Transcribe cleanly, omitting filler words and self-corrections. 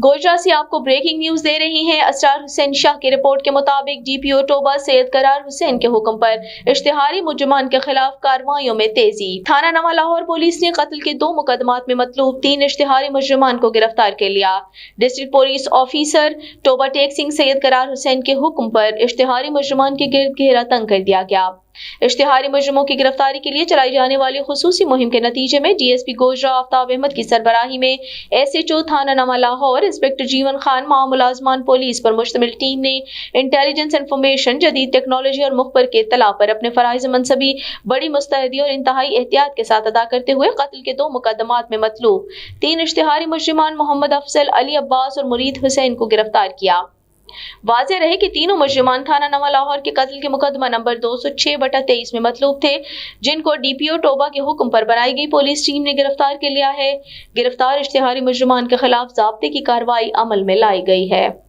गोजरा से आपको breaking news दे रहे हैं। असरार हुसैन शाह की रिपोर्ट के मुताबिक DPO टोबा सैयद करार हुसैन के हुक्म पर इश्तिहारी मुजरिमान के खिलाफ कार्रवाइयों में तेजी। थाना नवा लाहौर पुलिस ने कत्ल के 2 मुकदमात में मतलूब 3 इश्तिहारी मुजरिमान को गिरफ्तार कर लिया। District police officer Toba Tek Singh Syed Qarar Hussain के हुक्म पर इश्तिहारी मुजरिमान के गिर्द घेरा तंग कर दिया गया। इश्तिहारी मुजरिमों की गिरफ्तारी के लिए चलाई जाने वाली खुसूसी मुहिम के नतीजे में DSP गोजरा आफ्ताब अहमद की सरबराही में SHO थाना नवा लाहौर इंस्पेक्टर जीवन खान मुलाजमान पुलिस पर मुश्तमिल टीम ने इंटेलिजेंस इंफॉर्मेशन, जदीद टेक्नोलॉजी और मुखबर के इत्तला पर अपने फराइज मनसबी बड़ी मुस्तैदी और इंतहाई एहतियात के साथ अदा करते हुए कत्ल के 2 मुकदमात में मतलूब 3 इश्तिहारी मुजरिमान मोहम्मद अफजल, अली अब्बास और मुरीद हुसैन को गिरफ्तार किया। वाज़ेह रहे कि तीनों मुजरिमान थाना नवा लाहौर के कत्ल के मुकदमा नंबर 206/23 में मतलूब थे, जिनको DPO टोबा के हुक्म पर बनाई गई पुलिस टीम ने गिरफ्तार कर लिया है। गिरफ्तार इश्तिहारी मुजरिमान के खिलाफ ज़ाब्ते की कार्रवाई अमल में लाई गई है।